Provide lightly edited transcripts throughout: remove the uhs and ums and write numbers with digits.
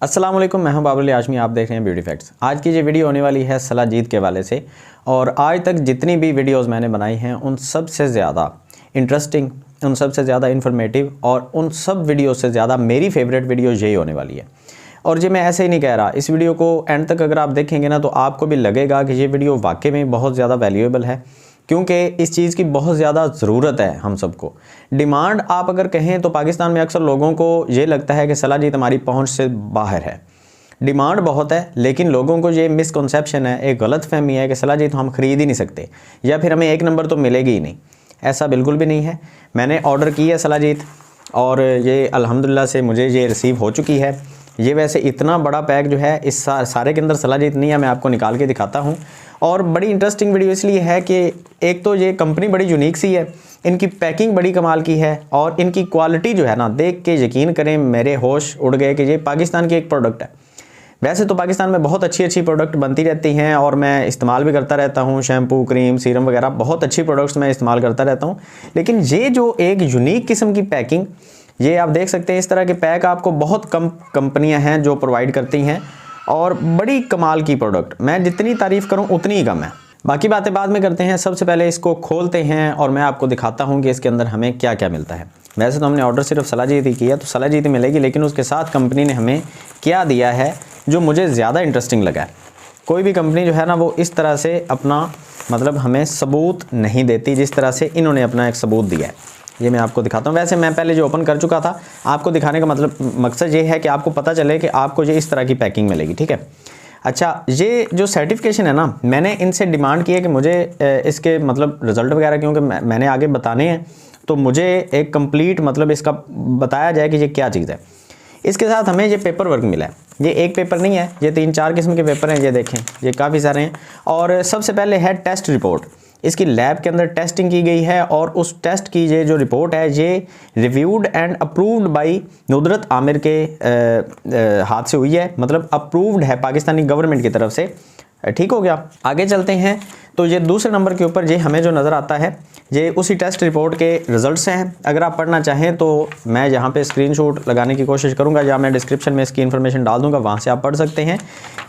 अस्सलाम वालेकुम, मैं हूं बाबुल आजमी। आप देख रहे हैं ब्यूटी फैक्ट्स। आज की ये वीडियो होने वाली है सलाजीत के हवाले से। और आज तक जितनी भी वीडियोस मैंने बनाई हैं उन सब से ज़्यादा इंटरेस्टिंग, उन सब से ज़्यादा इन्फॉर्मेटिव और उन सब वीडियो से ज़्यादा मेरी फेवरेट वीडियो यही होने वाली है। और ये मैं ऐसे ही नहीं कह रहा, इस वीडियो को एंड तक अगर आप देखेंगे ना तो आपको भी लगेगा कि ये वीडियो वाकई में बहुत ज़्यादा वैल्यूएबल है, क्योंकि इस चीज़ की बहुत ज़्यादा ज़रूरत है हम सबको। डिमांड आप अगर कहें तो पाकिस्तान में अक्सर लोगों को ये लगता है कि सलाजीत हमारी पहुंच से बाहर है। डिमांड बहुत है, लेकिन लोगों को ये मिसकंसेप्शन है, एक गलत फहमी है कि सलाजीत हम ख़रीद ही नहीं सकते या फिर हमें एक नंबर तो मिलेगी ही नहीं। ऐसा बिल्कुल भी नहीं है। मैंने ऑर्डर की है सलाजीत और ये अल्हम्दुलिल्लाह से मुझे ये रिसीव हो चुकी है। ये वैसे इतना बड़ा पैक जो है इस सारे के अंदर सलाजीत नहीं है, मैं आपको निकाल के दिखाता हूँ। और बड़ी इंटरेस्टिंग वीडियो इसलिए है कि एक तो ये कंपनी बड़ी यूनिक सी है, इनकी पैकिंग बड़ी कमाल की है और इनकी क्वालिटी जो है ना, देख के यकीन करें मेरे होश उड़ गए कि ये पाकिस्तान की एक प्रोडक्ट है। वैसे तो पाकिस्तान में बहुत अच्छी प्रोडक्ट बनती रहती हैं और मैं इस्तेमाल भी करता रहता हूँ, शैम्पू, क्रीम, सीरम वगैरह बहुत अच्छी प्रोडक्ट्स मैं इस्तेमाल करता रहता हूँ। लेकिन ये जो एक यूनिक किस्म की पैकिंग, ये आप देख सकते हैं, इस तरह के पैक आपको बहुत कम कंपनियां हैं जो प्रोवाइड करती हैं और बड़ी कमाल की प्रोडक्ट। मैं जितनी तारीफ़ करूं उतनी ही कम है। बाकी बातें बाद में करते हैं। सबसे पहले इसको खोलते हैं और मैं आपको दिखाता हूं कि इसके अंदर हमें क्या क्या मिलता है। वैसे तो हमने ऑर्डर सिर्फ सलाजीत ही किया तो सलाजीत ही मिलेगी, लेकिन उसके साथ कंपनी ने हमें क्या दिया है जो मुझे ज़्यादा इंटरेस्टिंग लगा है। कोई भी कंपनी जो है ना वो इस तरह से अपना मतलब हमें सबूत नहीं देती जिस तरह से इन्होंने अपना एक सबूत दिया है। ये मैं आपको दिखाता हूँ। वैसे मैं पहले जो ओपन कर चुका था, आपको दिखाने का मतलब मकसद ये है कि आपको पता चले कि आपको ये इस तरह की पैकिंग मिलेगी, ठीक है। अच्छा, ये जो सर्टिफिकेशन है ना, मैंने इनसे डिमांड की है कि मुझे इसके मतलब रिज़ल्ट वगैरह, क्योंकि मैंने आगे बताने हैं, तो मुझे एक कंप्लीट मतलब इसका बताया जाए कि ये क्या चीज़ है। इसके साथ हमें ये पेपर वर्क मिला है। ये एक पेपर नहीं है, ये 3-4 किस्म के पेपर हैं। ये देखें, ये काफ़ी सारे हैं। और सबसे पहले है टेस्ट रिपोर्ट। इसकी लैब के अंदर टेस्टिंग की गई है और उस टेस्ट की ये जो रिपोर्ट है ये reviewed and approved by नुदरत Aamir के हाथ से हुई है, मतलब अप्रूव्ड है पाकिस्तानी गवर्नमेंट की तरफ से। ठीक हो गया। आगे चलते हैं तो ये दूसरे नंबर के ऊपर ये हमें जो नज़र आता है ये उसी टेस्ट रिपोर्ट के रिज़ल्ट्स हैं। अगर आप पढ़ना चाहें तो मैं यहाँ पे स्क्रीनशॉट लगाने की कोशिश करूँगा या मैं डिस्क्रिप्शन में इसकी इन्फॉर्मेशन डाल दूँगा, वहाँ से आप पढ़ सकते हैं।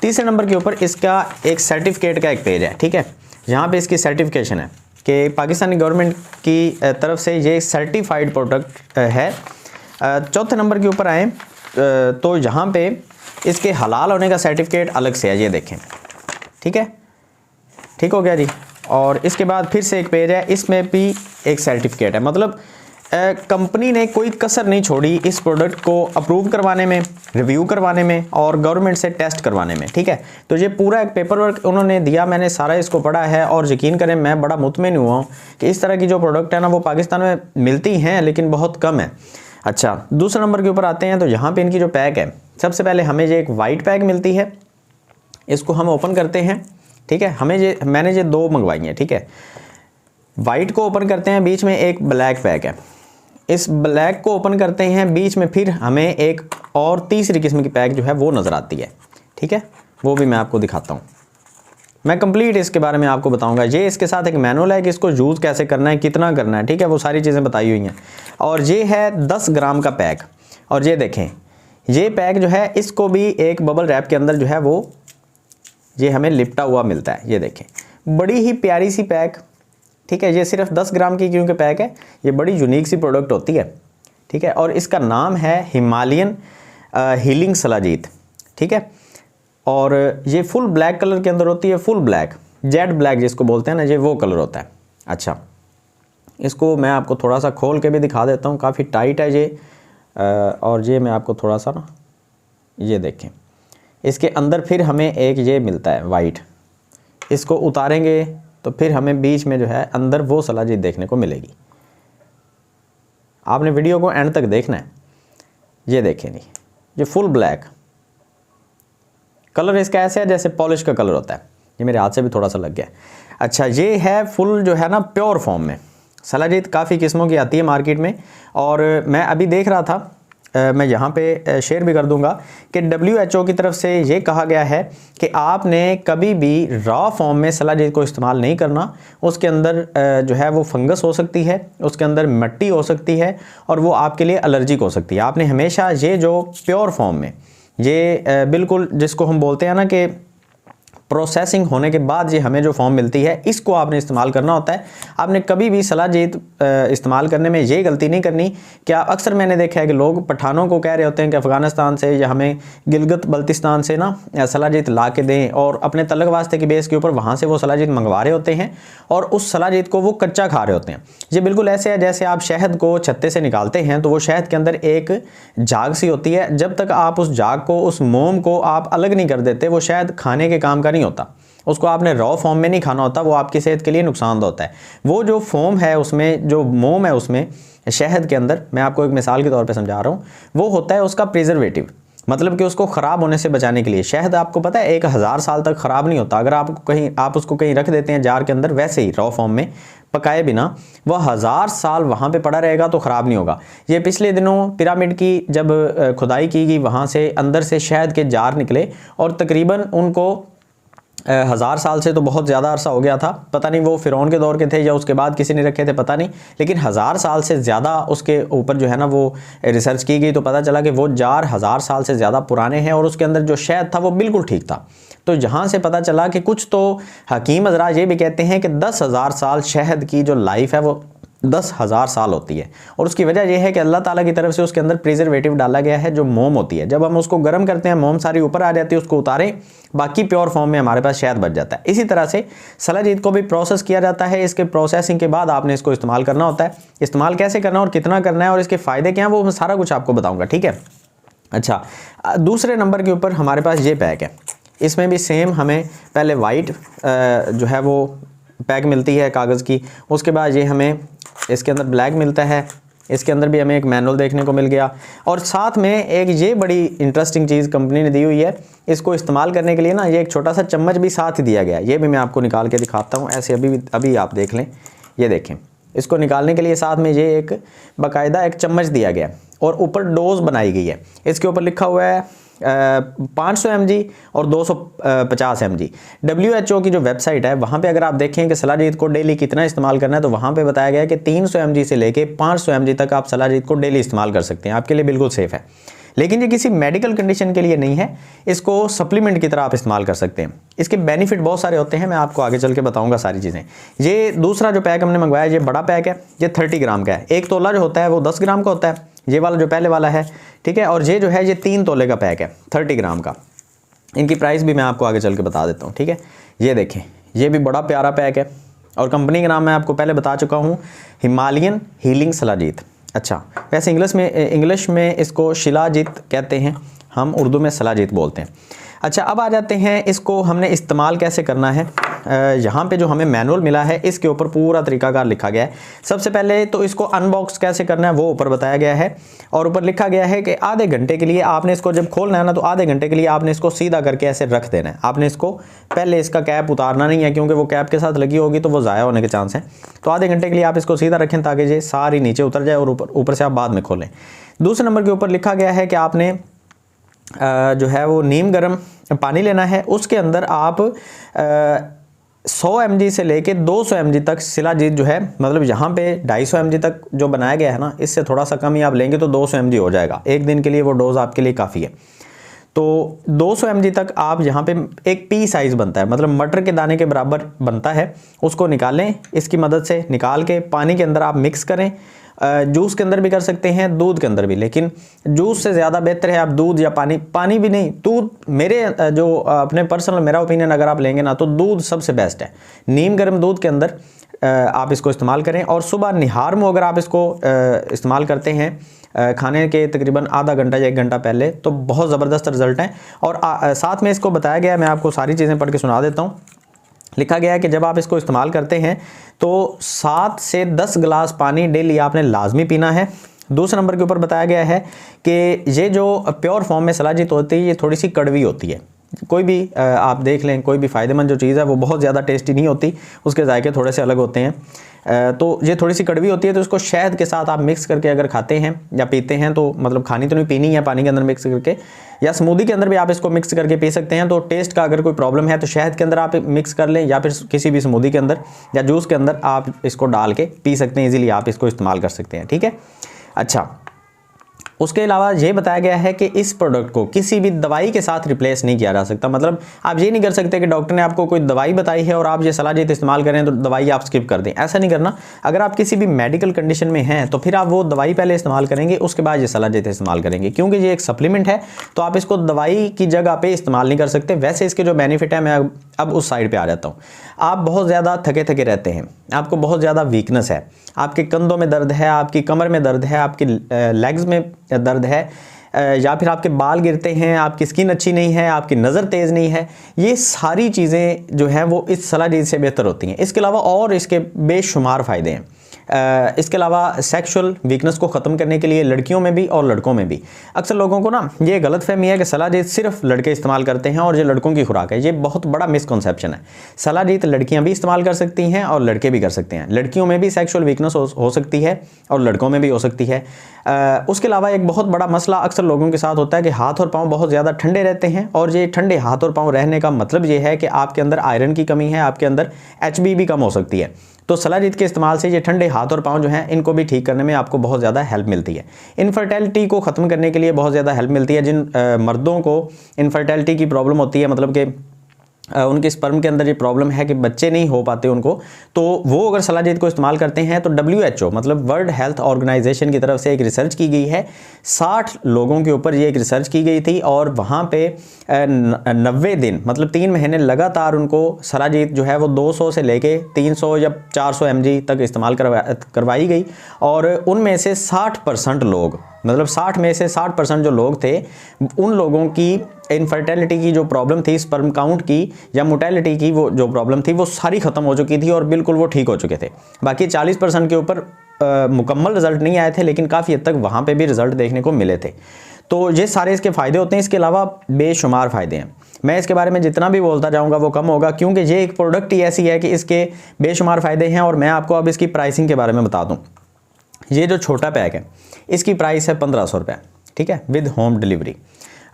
तीसरे नंबर के ऊपर इसका एक सर्टिफिकेट का एक पेज है, ठीक है। यहाँ पे इसकी सर्टिफिकेशन है कि पाकिस्तानी गवर्नमेंट की तरफ से ये सर्टिफाइड प्रोडक्ट है। चौथे नंबर के ऊपर आए तो यहाँ पे इसके हलाल होने का सर्टिफिकेट अलग से है, ये देखें, ठीक है। ठीक हो गया जी। और इसके बाद फिर से एक पेज है, इसमें भी एक सर्टिफिकेट है। मतलब कंपनी ने कोई कसर नहीं छोड़ी इस प्रोडक्ट को अप्रूव करवाने में, रिव्यू करवाने में और गवर्नमेंट से टेस्ट करवाने में, ठीक है। तो ये पूरा एक पेपर वर्क उन्होंने दिया, मैंने सारा इसको पढ़ा है और यकीन करें मैं बड़ा मुतमिन हुआ हूँ कि इस तरह की जो प्रोडक्ट है ना वो पाकिस्तान में मिलती हैं लेकिन बहुत कम है। अच्छा, दूसरे नंबर के ऊपर आते हैं तो यहाँ पर इनकी जो पैक है, सबसे पहले हमें ये एक वाइट पैक मिलती है। इसको हम ओपन करते हैं, ठीक है। मैंने ये 2 मंगवाई हैं, ठीक है। वाइट को ओपन करते हैं, बीच में एक ब्लैक पैक है। इस ब्लैक को ओपन करते हैं, बीच में फिर हमें एक और तीसरी किस्म की पैक जो है वो नज़र आती है, ठीक है। वो भी मैं आपको दिखाता हूँ, मैं कंप्लीट इसके बारे में आपको बताऊंगा। ये इसके साथ एक मैनुअल है कि इसको यूज़ कैसे करना है, कितना करना है, ठीक है। वो सारी चीज़ें बताई हुई हैं। और ये है 10 ग्राम का पैक। और ये देखें, ये पैक जो है इसको भी एक बबल रैप के अंदर जो है वो ये हमें लिपटा हुआ मिलता है। ये देखें, बड़ी ही प्यारी सी पैक, ठीक है। ये सिर्फ 10 ग्राम की क्योंकि पैक है, ये बड़ी यूनिक सी प्रोडक्ट होती है, ठीक है। और इसका नाम है हिमालयन हीलिंग सलाजीत, ठीक है। और ये फुल ब्लैक कलर के अंदर होती है, फुल ब्लैक, जेड ब्लैक जिसको बोलते हैं ना, ये वो कलर होता है। अच्छा, इसको मैं आपको थोड़ा सा खोल के भी दिखा देता हूँ, काफ़ी टाइट है ये। और ये मैं आपको थोड़ा सा ना, ये देखें, इसके अंदर फिर हमें एक ये मिलता है वाइट। इसको उतारेंगे तो फिर हमें बीच में जो है अंदर वो सलाजीत देखने को मिलेगी। आपने वीडियो को एंड तक देखना है। ये देखें नहीं, ये फुल ब्लैक कलर इसका ऐसे है जैसे पॉलिश का कलर होता है। ये मेरे हाथ से भी थोड़ा सा लग गया। अच्छा, ये है फुल जो है ना प्योर फॉर्म में। सलाजीत काफ़ी किस्मों की आती है मार्केट में और मैं अभी देख रहा था, मैं यहाँ पे शेयर भी कर दूंगा कि WHO की तरफ से ये कहा गया है कि आपने कभी भी रॉ फॉर्म में सलाजीत को इस्तेमाल नहीं करना। उसके अंदर जो है वो फंगस हो सकती है, उसके अंदर मिट्टी हो सकती है और वो आपके लिए एलर्जिक हो सकती है। आपने हमेशा ये जो प्योर फॉर्म में ये बिल्कुल जिसको हम बोलते हैं ना कि प्रोसेसिंग होने के बाद ये हमें जो फॉर्म मिलती है, इसको आपने इस्तेमाल करना होता है। आपने कभी भी सलाजीत इस्तेमाल करने में ये गलती नहीं करनी। क्या अक्सर मैंने देखा है कि लोग पठानों को कह रहे होते हैं कि अफ़गानिस्तान से या हमें गिलगित बल्तिस्तान से ना सलाजीत ला के दें, और अपने तलक वास्ते की बेस के ऊपर वहाँ से वो सलाजीत मंगवा रहे होते हैं और उस सलाजीत को वो कच्चा खा रहे होते हैं। ये बिल्कुल ऐसे है जैसे आप शहद को छत्ते से निकालते हैं तो वो शहद के अंदर एक झाग सी होती है, जब तक आप उस झाग को, उस मोम को आप अलग नहीं कर देते, वो शहद खाने के काम का नहीं होता। उसको आपने रॉ फॉर्म में नहीं खाना होता, वो आपकी सेहत के लिए नुकसानदेह होता है। वो जो फोम है उसमें, जो मोम है उसमें शहद के अंदर, मैं आपको एक मिसाल के तौर पे समझा रहा हूँ, वो होता है उसका प्रिजर्वेटिव, मतलब कि उसको ख़राब होने से बचाने के लिए। शहद आपको पता है 1000 साल तक ख़राब नहीं होता। अगर आप उसको कहीं रख देते हैं जार के अंदर, वैसे ही रॉ फॉर्म में पकाए बिना, वह 1000 साल वहाँ पे पड़ा रहेगा तो ख़राब नहीं होगा। ये पिछले दिनों पिरामिड की जब खुदाई की गई, वहाँ से अंदर से शहद के जार निकले और तकरीबन उनको 1000 साल से तो बहुत ज़्यादा अरसा हो गया था, पता नहीं वो फ़िरौन के दौर के थे या उसके बाद किसी ने रखे थे, पता नहीं, लेकिन 1000 साल से ज़्यादा उसके ऊपर जो है ना वो रिसर्च की गई तो पता चला कि वो जार 1000 साल से ज़्यादा पुराने हैं और उसके अंदर जो शहद था वो बिल्कुल ठीक था। तो यहाँ से पता चला कि कुछ तो हकीम हज़रा ये भी कहते हैं कि 10,000 साल शहद की जो लाइफ है वो 10,000 साल होती है, और उसकी वजह यह है कि अल्लाह ताला की तरफ से उसके अंदर प्रिजर्वेटिव डाला गया है जो मोम होती है। जब हम उसको गर्म करते हैं, मोम सारी ऊपर आ जाती है, उसको उतारें, बाकी प्योर फॉर्म में हमारे पास शहद बच जाता है। इसी तरह से सलाजीत को भी प्रोसेस किया जाता है। इसके प्रोसेसिंग के बाद आपने इसको इस्तेमाल करना होता है। इस्तेमाल कैसे करना और कितना करना है और इसके फ़ायदे क्या हैं वो मैं सारा कुछ आपको बताऊँगा, ठीक है। अच्छा, दूसरे नंबर के ऊपर हमारे पास ये पैक है। इसमें भी सेम हमें पहले वाइट जो है वो पैक मिलती है कागज़ की, उसके बाद ये हमें इसके अंदर ब्लैक मिलता है। इसके अंदर भी हमें एक मैनुअल देखने को मिल गया, और साथ में एक ये बड़ी इंटरेस्टिंग चीज़ कंपनी ने दी हुई है। इसको इस्तेमाल करने के लिए ना ये एक छोटा सा चम्मच भी साथ ही दिया गया है। ये भी मैं आपको निकाल के दिखाता हूँ, ऐसे अभी आप देख लें, ये देखें। इसको निकालने के लिए साथ में ये एक बाकायदा एक चम्मच दिया गया है और ऊपर डोज बनाई गई है। इसके ऊपर लिखा हुआ है 500 mg और 250 mg। WHO की जो वेबसाइट है वहाँ पे अगर आप देखें कि सलाजीत को डेली कितना इस्तेमाल करना है, तो वहाँ पे बताया गया है कि 300 mg से लेके 500 mg तक आप सलाजीत को डेली इस्तेमाल कर सकते हैं, आपके लिए बिल्कुल सेफ़ है। लेकिन ये किसी मेडिकल कंडीशन के लिए नहीं है, इसको सप्लीमेंट की तरह आप इस्तेमाल कर सकते हैं। इसके बेनिफिट बहुत सारे होते हैं, मैं आपको आगे चल के बताऊंगा सारी चीज़ें। ये दूसरा जो पैक हमने मंगवाया, ये बड़ा पैक है, ये 30 ग्राम का है। 1 तोला जो होता है वो 10 ग्राम का होता है, ये वाला जो पहले वाला है, ठीक है। और ये जो है ये 3 तोले का पैक है 30 ग्राम का। इनकी प्राइस भी मैं आपको आगे चल के बता देता हूँ, ठीक है। ये देखें, ये भी बड़ा प्यारा पैक है, और कंपनी का नाम मैं आपको पहले बता चुका हूँ, हिमालयन हीलिंग सलाजीत। अच्छा, वैसे इंग्लिश में इसको शिलाजीत कहते हैं, हम उर्दू में सलाजीत बोलते हैं। अच्छा, अब आ जाते हैं इसको हमने इस्तेमाल कैसे करना है। यहाँ पे जो हमें मैनुअल मिला है इसके ऊपर पूरा तरीकाकार लिखा गया है। सबसे पहले तो इसको अनबॉक्स कैसे करना है वो ऊपर बताया गया है, और ऊपर लिखा गया है कि आधे घंटे के लिए आपने इसको जब खोलना है ना, तो आधे घंटे के लिए आपने इसको सीधा करके ऐसे रख देना है। आपने इसको पहले इसका कैप उतारना नहीं है, क्योंकि वो कैप के साथ लगी होगी तो वो ज़ाया होने के चांस हैं। तो आधे घंटे के लिए आप इसको सीधा रखें ताकि ये सारी नीचे उतर जाए, और ऊपर से आप बाद में खोलें। दूसरे नंबर के ऊपर लिखा गया है कि आपने जो है वो नीम गर्म पानी लेना है, उसके अंदर आप 100 mg से लेके 200 mg तक शिलाजीत जो है, मतलब यहाँ पे 250 mg तक जो बनाया गया है ना, इससे थोड़ा सा कम ही आप लेंगे तो 200 mg हो जाएगा। एक दिन के लिए वो डोज आपके लिए काफ़ी है। तो 200 mg तक आप यहाँ पे एक पी साइज़ बनता है, मतलब मटर के दाने के बराबर बनता है, उसको निकालें। इसकी मदद से निकाल के पानी के अंदर आप मिक्स करें। जूस के अंदर भी कर सकते हैं, दूध के अंदर भी, लेकिन जूस से ज़्यादा बेहतर है आप दूध या पानी भी नहीं, दूध, मेरे जो अपने पर्सनल मेरा ओपिनियन अगर आप लेंगे ना तो दूध सबसे बेस्ट है। नीम गर्म दूध के अंदर आप इसको इस्तेमाल करें, और सुबह निहार में अगर आप इसको इस्तेमाल करते हैं खाने के तकरीबन आधा घंटा या 1 घंटा पहले, तो बहुत ज़बरदस्त रिजल्ट हैं। और साथ में इसको बताया गया है, मैं आपको सारी चीज़ें पढ़ के सुना देता हूँ। लिखा गया है कि जब आप इसको इस्तेमाल करते हैं तो 7 से 10 गिलास पानी डेली आपने लाजमी पीना है। दूसरे नंबर के ऊपर बताया गया है कि ये जो प्योर फॉर्म में सलाजीत होती है ये थोड़ी सी कड़वी होती है। कोई भी आप देख लें, कोई भी फ़ायदेमंद जो चीज़ है वो बहुत ज़्यादा टेस्टी नहीं होती, उसके जायके थोड़े से अलग होते हैं। तो ये थोड़ी सी कड़वी होती है, तो इसको शहद के साथ आप मिक्स करके अगर खाते हैं या पीते हैं, तो मतलब खानी तो नहीं, पीनी है पानी के अंदर मिक्स करके, या स्मूदी के अंदर भी आप इसको मिक्स करके पी सकते हैं। तो टेस्ट का अगर कोई प्रॉब्लम है तो शहद के अंदर आप मिक्स कर लें, या फिर किसी भी स्मूदी के अंदर या जूस के अंदर आप इसको डाल के पी सकते हैं। ईजिली आप इसको इस्तेमाल कर सकते हैं, ठीक है। अच्छा, उसके अलावा ये बताया गया है कि इस प्रोडक्ट को किसी भी दवाई के साथ रिप्लेस नहीं किया जा सकता। मतलब आप ये नहीं कर सकते कि डॉक्टर ने आपको कोई दवाई बताई है और आप ये सलाजीत इस्तेमाल करें तो दवाई आप स्किप कर दें, ऐसा नहीं करना। अगर आप किसी भी मेडिकल कंडीशन में हैं तो फिर आप वो दवाई पहले इस्तेमाल करेंगे, उसके बाद ये सलाजीत इस्तेमाल करेंगे, क्योंकि ये एक सप्लीमेंट है तो आप इसको दवाई की जगह पे इस्तेमाल नहीं कर सकते। वैसे इसके जो बेनिफिट है, मैं अब उस साइड पे आ जाता हूँ। आप बहुत ज़्यादा थके थके रहते हैं, आपको बहुत ज़्यादा वीकनेस है, आपके कंधों में दर्द है, आपकी कमर में दर्द है, आपकी लेग्स में दर्द है, या फिर आपके बाल गिरते हैं, आपकी स्किन अच्छी नहीं है, आपकी नज़र तेज़ नहीं है, ये सारी चीज़ें जो हैं वो इस सलाजीत से बेहतर होती हैं। इसके अलावा और इसके बेशुमार फ़ायदे हैं। इसके अलावा सेक्सुअल वीकनेस को ख़त्म करने के लिए लड़कियों में भी और लड़कों में भी। अक्सर लोगों को ना ये गलतफहमी है कि सलाजीत सिर्फ लड़के इस्तेमाल करते हैं और ये लड़कों की खुराक है। ये बहुत बड़ा मिसकंसेप्शन है। सलाजीत लड़कियां भी इस्तेमाल कर सकती हैं और लड़के भी कर सकते हैं। लड़कियों में भी सेक्सुअल वीकनेस हो सकती है और लड़कों में भी हो सकती है। उसके अलावा एक बहुत बड़ा मसला अक्सर लोगों के साथ होता है कि हाथ और पाँव बहुत ज़्यादा ठंडे रहते हैं, और ये ठंडे हाथ और पाँव रहने का मतलब ये है कि आपके अंदर आयरन की कमी है, आपके अंदर HB भी कम हो सकती है। तो सलाजीत के इस्तेमाल से ये ठंडे हाथ और पाँव जो हैं इनको भी ठीक करने में आपको बहुत ज़्यादा हेल्प मिलती है। इनफर्टिलिटी को ख़त्म करने के लिए बहुत ज़्यादा हेल्प मिलती है। जिन मर्दों को इनफर्टिलिटी की प्रॉब्लम होती है, मतलब कि उनके स्पर्म के अंदर ये प्रॉब्लम है कि बच्चे नहीं हो पाते उनको, तो वो अगर सलाजीत को इस्तेमाल करते हैं तो WHO मतलब वर्ल्ड हेल्थ ऑर्गेनाइजेशन की तरफ से एक रिसर्च की गई है। 60 लोगों के ऊपर ये एक रिसर्च की गई थी और वहाँ पे 90 दिन मतलब 3 महीने लगातार उनको सलाजीत जो है वो 200 से लेके 300 या 400 mg तक इस्तेमाल करवाई गई, और उनमें से 60% लोग, मतलब 60 में से 60% जो लोग थे, उन लोगों की इनफर्टिलिटी की जो प्रॉब्लम थी, स्पर्म काउंट की या मोर्टेलिटी की वो जो प्रॉब्लम थी, वो सारी ख़त्म हो चुकी थी और बिल्कुल वो ठीक हो चुके थे। बाकी 40% के ऊपर मुकम्मल रिज़ल्ट नहीं आए थे, लेकिन काफ़ी हद तक वहाँ पे भी रिज़ल्ट देखने को मिले थे। तो ये सारे इसके फ़ायदे होते हैं। इसके अलावा बेशुमार फ़ायदे हैं। मैं इसके बारे में जितना भी बोलता जाऊँगा वो कम होगा, क्योंकि ये एक प्रोडक्ट ही ऐसी है कि इसके बेशुमार फ़ायदे हैं। और मैं आपको अब इसकी प्राइसिंग के बारे में बता दूँ। ये जो छोटा पैक है इसकी प्राइस है 1500 रुपये, ठीक है, विद होम डिलीवरी।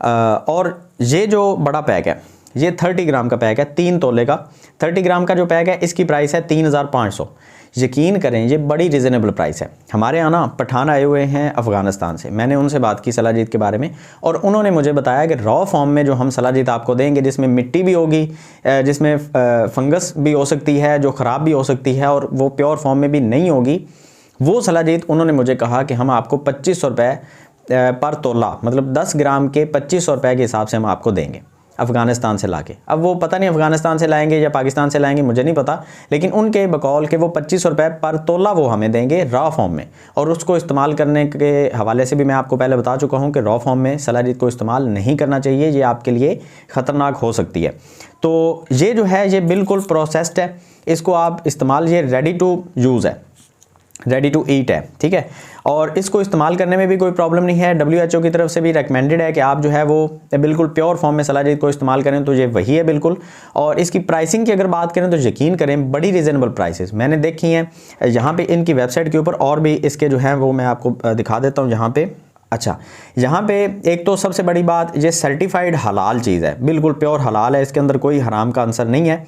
और ये जो बड़ा पैक है ये 30 ग्राम का पैक है, 3 तोले का 30 ग्राम का जो पैक है इसकी प्राइस है 3500। यकीन करें ये बड़ी रिजनेबल प्राइस है। हमारे यहाँ ना पठान आए हुए हैं अफ़गानिस्तान से, मैंने उनसे बात की सलाजीत के बारे में, और उन्होंने मुझे बताया कि रॉ फॉर्म में जो हम सलाजीत आपको देंगे, जिसमें मिट्टी भी होगी, जिसमें फंगस भी हो सकती है, जो ख़राब भी हो सकती है, और वो प्योर फॉर्म में भी नहीं होगी, वो सलाजीत उन्होंने मुझे कहा कि हम आपको 2500 रुपये पर तोला, मतलब 10 ग्राम के 2500 रुपये के हिसाब से हम आपको देंगे अफ़गानिस्तान से लाके। अब वो पता नहीं अफ़गानिस्तान से लाएंगे या पाकिस्तान से लाएंगे, मुझे नहीं पता, लेकिन उनके बकौल के वो 2500 रुपये पर तोला वो हमें देंगे रॉ फॉर्म में। और उसको इस्तेमाल करने के हवाले से भी मैं आपको पहले बता चुका हूँ कि रॉ फॉर्म में सलाजीत को इस्तेमाल नहीं करना चाहिए, ये आपके लिए ख़तरनाक हो सकती है। तो ये जो है ये बिल्कुल प्रोसेस्ड है, इसको आप इस्तेमाल, ये रेडी टू यूज़ है, रेडी टू ईट है, ठीक है। और इसको इस्तेमाल करने में भी कोई प्रॉब्लम नहीं है। WHO की तरफ से भी रेकमेंडेड है कि आप जो है वो बिल्कुल प्योर फॉर्म में सलाजीत को इस्तेमाल करें, तो ये वही है बिल्कुल। और इसकी प्राइसिंग की अगर बात करें तो यकीन करें बड़ी रीज़नेबल प्राइसेस मैंने देखी हैं यहाँ पे इनकी वेबसाइट के ऊपर, और भी इसके जो हैं वो मैं आपको दिखा देता हूँ यहाँ पे। अच्छा, यहाँ पे एक तो सबसे बड़ी बात, ये सर्टिफाइड हलाल चीज़ है, बिल्कुल प्योर हलाल है, इसके अंदर कोई हराम का आंसर नहीं है।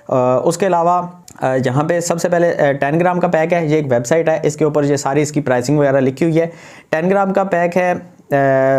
उसके अलावा यहाँ पे सबसे पहले 10 ग्राम का पैक है, ये एक वेबसाइट है, इसके ऊपर ये सारी इसकी प्राइसिंग वगैरह लिखी हुई है। 10 ग्राम का पैक है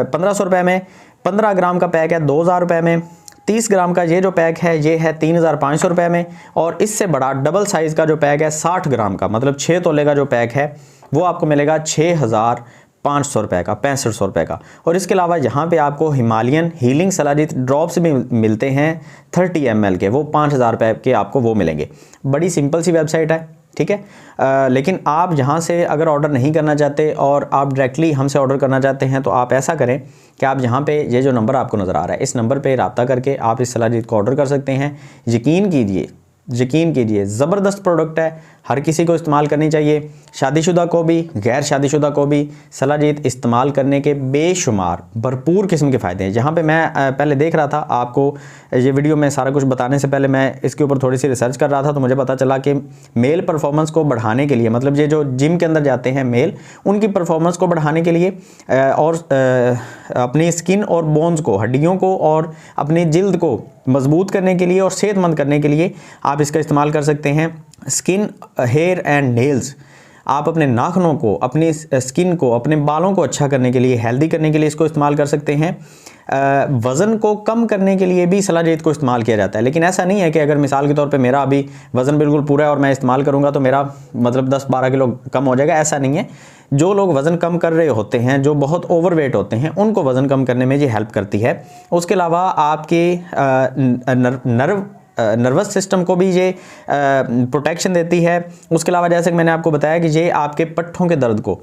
1500 रुपये में, 15 ग्राम का पैक है 2000 रुपये में, 30 ग्राम का ये जो पैक है ये है 3500 रुपये में, और इससे बड़ा डबल साइज़ का जो पैक है 60 ग्राम का, मतलब 6 तोले का जो पैक है वो आपको मिलेगा 6500 रुपये का, 6500 रुपये का। और इसके अलावा यहाँ पे आपको हिमालयन हीलिंग सलाजीत ड्रॉप्स भी मिलते हैं 30 ml के, वो 5000 रुपये के आपको वो मिलेंगे। बड़ी सिंपल सी वेबसाइट है, ठीक है। लेकिन आप यहाँ से अगर ऑर्डर नहीं करना चाहते और आप डायरेक्टली हमसे ऑर्डर करना चाहते हैं तो आप ऐसा करें कि आप यहाँ पे ये जो नंबर आपको नज़र आ रहा है इस नंबर पे रब्ता करके आप इस सलाजीत को ऑर्डर कर सकते हैं। यकीन कीजिए ज़बरदस्त प्रोडक्ट है, हर किसी को इस्तेमाल करनी चाहिए, शादीशुदा को भी गैर शादीशुदा को भी। सलाजीत इस्तेमाल करने के बेशुमार भरपूर किस्म के फ़ायदे हैं। जहाँ पे मैं पहले देख रहा था, आपको ये वीडियो में सारा कुछ बताने से पहले मैं इसके ऊपर थोड़ी सी रिसर्च कर रहा था, तो मुझे पता चला कि मेल परफॉर्मेंस को बढ़ाने के लिए, मतलब ये जो जिम के अंदर जाते हैं मेल, उनकी परफॉर्मेंस को बढ़ाने के लिए और अपनी स्किन और बोन्स को, हड्डियों को और अपनी जिल्द को मजबूत करने के लिए और सेहतमंद करने के लिए आप इसका इस्तेमाल कर सकते हैं। स्किन, हेयर एंड नेल्स आप अपने नाखूनों को, अपनी स्किन को, अपने बालों को अच्छा करने के लिए, हेल्दी करने के लिए इसको इस्तेमाल कर सकते हैं। वज़न को कम करने के लिए भी सलाजीत को इस्तेमाल किया जाता है, लेकिन ऐसा नहीं है कि अगर मिसाल के तौर पे मेरा अभी वज़न बिल्कुल पूरा है और मैं इस्तेमाल करूँगा तो मेरा मतलब 10-12 किलो कम हो जाएगा, ऐसा नहीं है। जो लोग वज़न कम कर रहे होते हैं, जो बहुत ओवरवेट होते हैं, उनको वज़न कम करने में ये हेल्प करती है। उसके अलावा आपके नर्वस सिस्टम को भी ये प्रोटेक्शन देती है। उसके अलावा जैसे कि मैंने आपको बताया कि ये आपके पट्ठों के दर्द को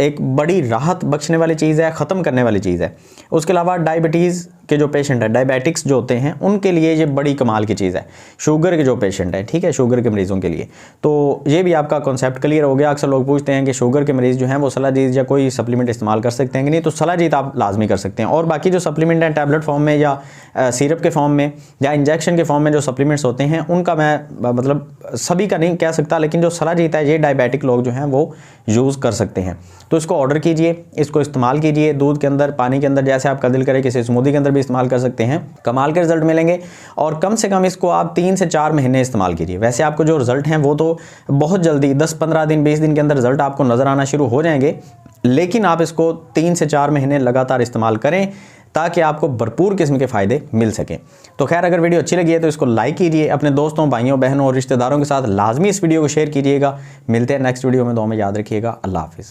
एक बड़ी राहत बख्शने वाली चीज़ है, ख़त्म करने वाली चीज़ है। उसके अलावा डायबिटीज़ के जो पेशेंट है, डायबिटिक्स जो होते हैं, उनके लिए ये बड़ी कमाल की चीज़ है। शुगर के जो पेशेंट है, ठीक है, शुगर के मरीज़ों के लिए। तो ये भी आपका कॉन्सेप्ट क्लियर हो गया। अक्सर लोग पूछते हैं कि शुगर के मरीज़ जो हैं वो सलाजीत या कोई सप्लीमेंट इस्तेमाल कर सकते हैं कि नहीं, तो सलाजीत आप लाजमी कर सकते हैं। और बाकी जो सप्लीमेंट हैं टैबलेट फॉर्म में या सिरप के फॉर्म में या इंजेक्शन के फॉर्म में जो सप्लीमेंट्स होते हैं, उनका मैं मतलब सभी का नहीं कह सकता, लेकिन जो सलाजीत है ये डायबिटिक लोग जो हैं वो यूज़ कर सकते हैं। तो इसको ऑर्डर कीजिए, इसको इस्तेमाल कीजिए, दूध के अंदर, पानी के अंदर, जैसे आपका दिल करे, किसी स्मूदी के अंदर भी इस्तेमाल कर सकते हैं। कमाल के रिजल्ट मिलेंगे। और कम से कम इसको आप 3 से 4 महीने इस्तेमाल कीजिए। वैसे आपको जो रिजल्ट हैं वो तो बहुत जल्दी 10-15 दिन, 20 दिन के अंदर रिजल्ट आपको नज़र आना शुरू हो जाएंगे, लेकिन आप इसको 3 से 4 महीने लगातार इस्तेमाल करें ताकि आपको भरपूर किस्म के फ़ायदे मिल सकें। तो खैर, अगर वीडियो अच्छी लगी है तो इसको लाइक कीजिए, अपने दोस्तों, भाइयों, बहनों और रिश्तेदारों के साथ लाजमी इस वीडियो को शेयर कीजिएगा। मिलते हैं नेक्स्ट वीडियो में, दुआ में याद रखिएगा। अल्लाह हाफिज़।